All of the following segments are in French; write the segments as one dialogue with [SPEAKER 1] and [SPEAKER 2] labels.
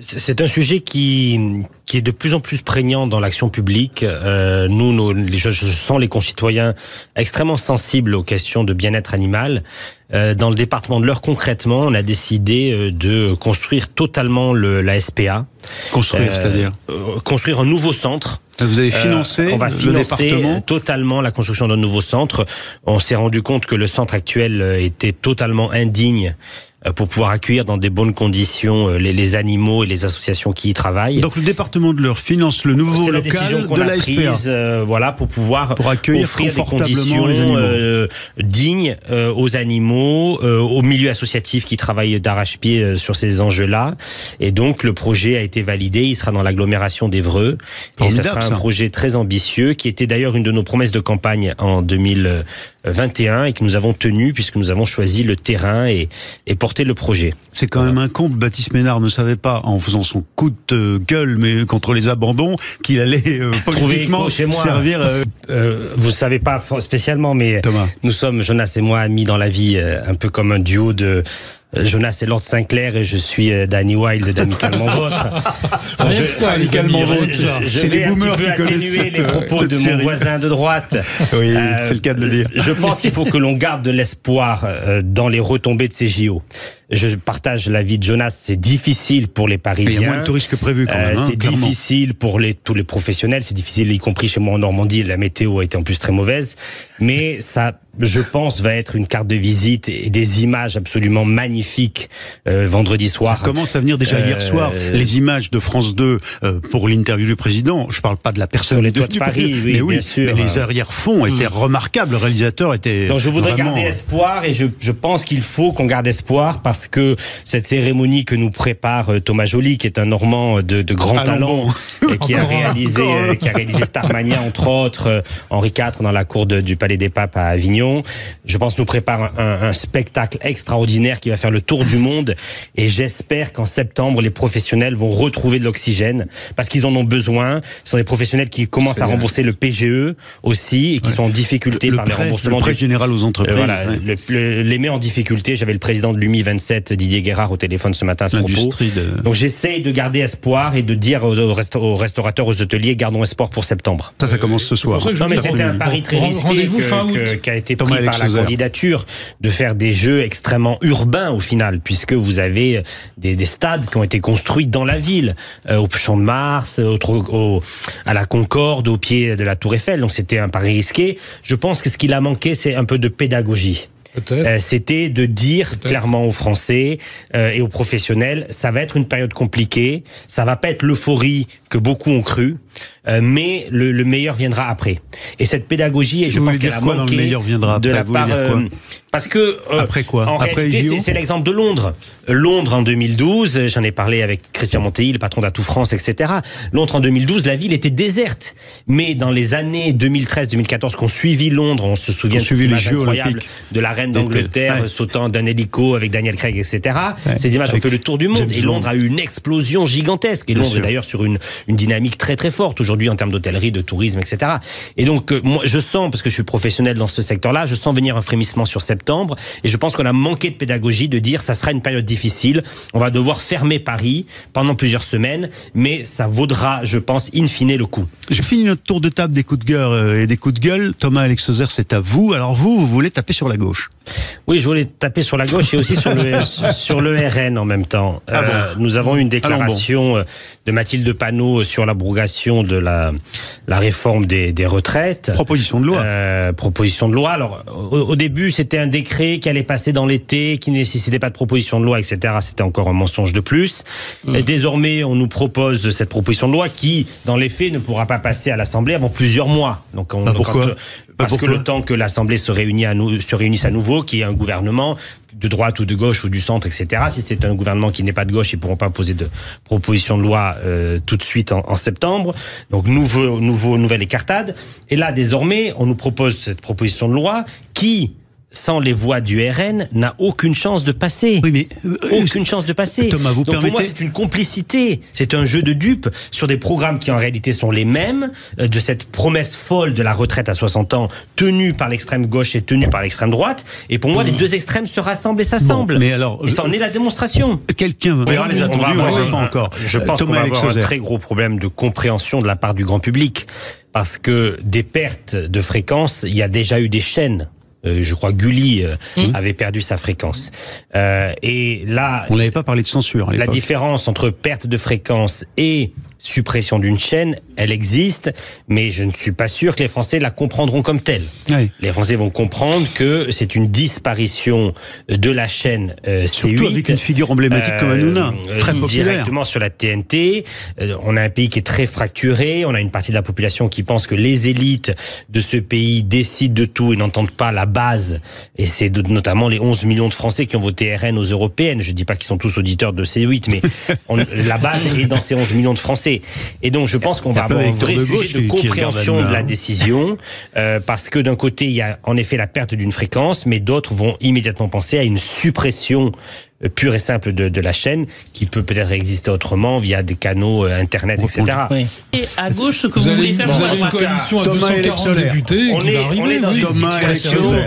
[SPEAKER 1] C'est un sujet qui est de plus en plus prégnant dans l'action publique. Je sens les concitoyens extrêmement sensibles aux questions de bien-être animal. Dans le département de l'Eure, concrètement, on a décidé de construire totalement la SPA.
[SPEAKER 2] Construire, c'est-à-dire
[SPEAKER 1] construire un nouveau centre.
[SPEAKER 2] Vous avez financé
[SPEAKER 1] on va financer
[SPEAKER 2] le département
[SPEAKER 1] totalement la construction d'un nouveau centre. On s'est rendu compte que le centre actuel était totalement indigne pour pouvoir accueillir dans des bonnes conditions les animaux et les associations qui y travaillent.
[SPEAKER 2] Donc le département de l'Eure finance le nouveau local de la SPA.
[SPEAKER 1] Voilà, pour pouvoir
[SPEAKER 2] accueillir
[SPEAKER 1] offrir
[SPEAKER 2] confortablement
[SPEAKER 1] des conditions
[SPEAKER 2] les animaux
[SPEAKER 1] dignes aux animaux, au milieu associatif qui travaille d'arrache-pied sur ces enjeux-là. Et donc le projet a été validé, il sera dans l'agglomération d'Évreux. Et ça sera un projet très ambitieux qui était d'ailleurs une de nos promesses de campagne en 2021 et que nous avons tenu puisque nous avons choisi le terrain et porté le projet.
[SPEAKER 2] C'est quand même un comble. Baptiste Ménard ne savait pas, en faisant son coup de gueule mais contre les abandons, qu'il allait politiquement servir...
[SPEAKER 1] vous ne savez pas spécialement, mais
[SPEAKER 2] Thomas.
[SPEAKER 1] Nous sommes, Jonas et moi, amis dans la vie, un peu comme un duo de... Jonas est Lord Sinclair et je suis Danny Wilde d'Amicalement Vôtre. Je vais un petit peu atténuer les propos de mon voisin de droite.
[SPEAKER 2] Oui, c'est le cas de le dire.
[SPEAKER 1] Je pense qu'il faut que l'on garde de l'espoir dans les retombées de ces JO. Je partage l'avis de Jonas, c'est difficile pour les Parisiens.
[SPEAKER 2] Il y a moins de touristes que prévu quand même.
[SPEAKER 1] C'est difficile pour tous les professionnels, c'est difficile, y compris chez moi en Normandie, la météo a été en plus très mauvaise. Mais ça, je pense, va être une carte de visite et des images absolument magnifiques vendredi soir.
[SPEAKER 2] Ça commence à venir déjà hier soir, les images de France 2 pour l'interview du président. Je parle pas de la personne
[SPEAKER 1] sur les toits de Paris, oui, bien sûr.
[SPEAKER 2] Mais les arrière-fonds étaient remarquables, le réalisateur était...
[SPEAKER 1] Donc je voudrais garder espoir et je pense qu'il faut qu'on garde espoir parce que cette cérémonie que nous prépare Thomas Joly, qui est un Normand de grand talent, et qui a réalisé Starmania, entre autres, Henri IV dans la cour du Palais des Papes à Avignon, je pense nous prépare un spectacle extraordinaire qui va faire le tour du monde, et j'espère qu'en septembre, les professionnels vont retrouver de l'oxygène, parce qu'ils en ont besoin. Ce sont des professionnels qui commencent à rembourser le PGE aussi, et qui sont en difficulté par les remboursements.
[SPEAKER 2] Le prêt général aux entreprises.
[SPEAKER 1] Les met en difficulté. J'avais le président de l'UMI 27, Didier Guérard, au téléphone ce matin à ce propos. Donc j'essaye de garder espoir et de dire aux restaurateurs, aux hôteliers, gardons espoir pour septembre.
[SPEAKER 2] Ça commence ce soir.
[SPEAKER 1] Non, mais c'était un pari très risqué qui a été pris par la candidature de faire des jeux extrêmement urbains au final, puisque vous avez des stades qui ont été construits dans la ville, au Champ de Mars, à la Concorde, au pied de la Tour Eiffel. Donc c'était un pari risqué. Je pense que ce qu'il a manqué, c'est un peu de pédagogie. C'était de dire clairement aux Français et aux professionnels, ça va être une période compliquée, ça va pas être l'euphorie que beaucoup ont cru, mais le meilleur viendra après. Et cette pédagogie, je pense qu'elle a manqué
[SPEAKER 2] le meilleur viendra
[SPEAKER 1] de la part... parce que
[SPEAKER 2] après quoi?
[SPEAKER 1] En réalité, c'est l'exemple de Londres. Londres en 2012, j'en ai parlé avec Christian Monteil, le patron d'Atout France, etc. Londres en 2012, la ville était déserte. Mais dans les années 2013-2014 qu'on suivit Londres, on se souvient de cette image incroyable de la reine d'Angleterre sautant d'un hélico avec Daniel Craig, etc. Ces images ont fait le tour du monde. Et Londres a eu une explosion gigantesque. Et Londres est d'ailleurs sur une dynamique très très forte aujourd'hui en termes d'hôtellerie, de tourisme, etc. Et donc, moi, je sens, parce que je suis professionnel dans ce secteur-là, je sens venir un frémissement sur septembre. Et je pense qu'on a manqué de pédagogie, de dire ça sera une période difficile. On va devoir fermer Paris pendant plusieurs semaines, mais ça vaudra, je pense, in fine le coup.
[SPEAKER 2] J'ai fini notre tour de table des coups de cœur et des coups de gueule. Thomas Alexoser, c'est à vous. Alors vous voulez taper sur la gauche?
[SPEAKER 1] Oui, je voulais taper sur la gauche et aussi sur le RN en même temps. Nous avons une déclaration de Mathilde Panot sur l'abrogation de la réforme des retraites.
[SPEAKER 2] Proposition de loi.
[SPEAKER 1] Proposition de loi. Alors, au début, c'était un décret qui allait passer dans l'été, qui ne nécessitait pas de proposition de loi, etc. C'était encore un mensonge de plus. Et désormais, on nous propose cette proposition de loi qui, dans les faits, ne pourra pas passer à l'Assemblée avant plusieurs mois. Donc,
[SPEAKER 2] pourquoi?
[SPEAKER 1] Parce que le temps que l'Assemblée se réunisse à nouveau, qu'il y ait un gouvernement de droite ou de gauche ou du centre, etc. Si c'est un gouvernement qui n'est pas de gauche, ils ne pourront pas poser de proposition de loi tout de suite en septembre. Donc nouvelle écartade. Et là, désormais, on nous propose cette proposition de loi qui sans les voix du RN, n'a aucune chance de passer.
[SPEAKER 2] Oui, mais
[SPEAKER 1] aucune chance de passer.
[SPEAKER 2] Thomas, vous
[SPEAKER 1] Donc
[SPEAKER 2] permettez...
[SPEAKER 1] pour moi, c'est une complicité. C'est un jeu de dupes sur des programmes qui en réalité sont les mêmes, de cette promesse folle de la retraite à 60 ans, tenue par l'extrême gauche et tenue par l'extrême droite. Et pour moi, les deux extrêmes se rassemblent et s'assemblent.
[SPEAKER 2] Bon, mais alors,
[SPEAKER 1] et ça en est la démonstration.
[SPEAKER 2] Quelqu'un verra les attendus, on ne sait pas encore.
[SPEAKER 1] Je pense qu'on va avoir un très gros problème de compréhension de la part du grand public. Parce que des pertes de fréquence, il y a déjà eu des chaînes. Je crois Gulli avait perdu sa fréquence. Et là,
[SPEAKER 2] on n'avait pas parlé de censure à l'époque.
[SPEAKER 1] La différence entre perte de fréquence et suppression d'une chaîne, elle existe, mais je ne suis pas sûr que les Français la comprendront comme telle. Oui. Les Français vont comprendre que c'est une disparition de la chaîne C8.
[SPEAKER 2] Surtout avec une figure emblématique comme Hanouna, très populaire.
[SPEAKER 1] Directement sur la TNT. On a un pays qui est très fracturé, on a une partie de la population qui pense que les élites de ce pays décident de tout et n'entendent pas la base. Et c'est notamment les 11 millions de Français qui ont voté RN aux européennes. Je ne dis pas qu'ils sont tous auditeurs de C8, mais la base est dans ces 11 millions de Français. Et donc je pense qu'on va avoir un vrai sujet de compréhension de la décision, parce que d'un côté il y a en effet la perte d'une fréquence, mais d'autres vont immédiatement penser à une suppression pure et simple de la chaîne, qui peut peut-être exister autrement via des canaux internet, etc.
[SPEAKER 3] Oui. Et à gauche, ce que vous voulez faire,
[SPEAKER 4] vous avez une coalition à 240 députés qui va arriver.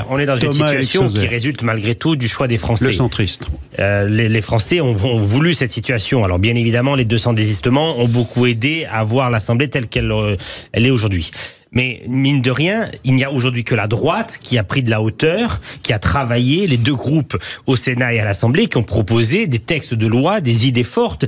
[SPEAKER 1] On est dans une situation qui résulte malgré tout du choix des Français.
[SPEAKER 2] Le centriste.
[SPEAKER 1] Les Français ont voulu cette situation. Alors bien évidemment, les 200 désistements ont beaucoup aidé à voir l'Assemblée telle qu'elle est aujourd'hui. Mais mine de rien, il n'y a aujourd'hui que la droite qui a pris de la hauteur, qui a travaillé, les deux groupes au Sénat et à l'Assemblée, qui ont proposé des textes de loi, des idées fortes,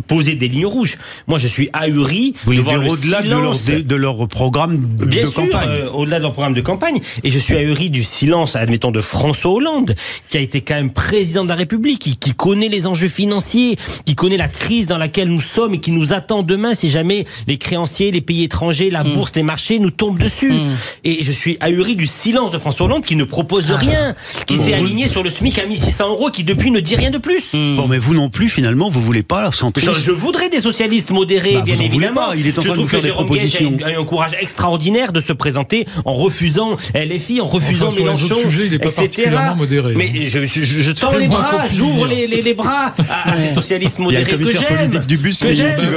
[SPEAKER 1] posé des lignes rouges. Moi, je suis ahuri de voir le silence
[SPEAKER 2] de leur programme de campagne.
[SPEAKER 1] Au-delà de leur programme de campagne. Et je suis ahuri du silence, admettons, de François Hollande, qui a été quand même président de la République, qui connaît les enjeux financiers, qui connaît la crise dans laquelle nous sommes et qui nous attend demain si jamais les créanciers, les pays étrangers, la bourse, les marchés nous tombe dessus. Et je suis ahuri du silence de François Hollande qui ne propose rien, qui s'est aligné sur le SMIC à 1600 €, qui depuis ne dit rien de plus.
[SPEAKER 2] Bon, mais vous non plus, finalement, vous voulez pas la santé.
[SPEAKER 1] Je voudrais des socialistes modérés, bien évidemment.
[SPEAKER 2] Il est en train de faire des propositions.
[SPEAKER 1] A eu un courage extraordinaire de se présenter en refusant LFI, en refusant Mélenchon,
[SPEAKER 4] il est pas particulièrement modéré.
[SPEAKER 1] Mais je tends les bras, j'ouvre les bras à ces socialistes modérés que j'aime.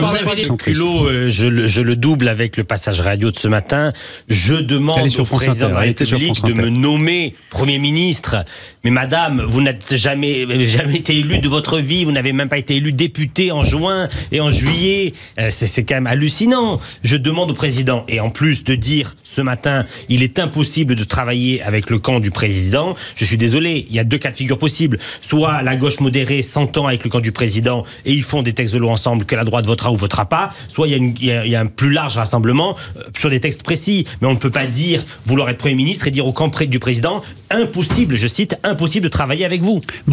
[SPEAKER 1] Vous avez les culots, je le double avec le passage radio de ce matin. Je demande au président de la République de me nommer Premier ministre. Mais madame, vous n'êtes jamais été élu de votre vie, vous n'avez même pas été élu député en juin et en juillet. C'est quand même hallucinant. Je demande au président, et en plus de dire ce matin, il est impossible de travailler avec le camp du président. Je suis désolé, il y a deux cas de figure possibles. Soit la gauche modérée s'entend avec le camp du président et ils font des textes de loi ensemble que la droite votera ou votera pas. Soit il y a un plus large rassemblement sur des textes précis. Mais on ne peut pas dire vouloir être Premier ministre et dire au camp du président impossible, je cite, impossible de travailler avec vous.
[SPEAKER 2] Bon.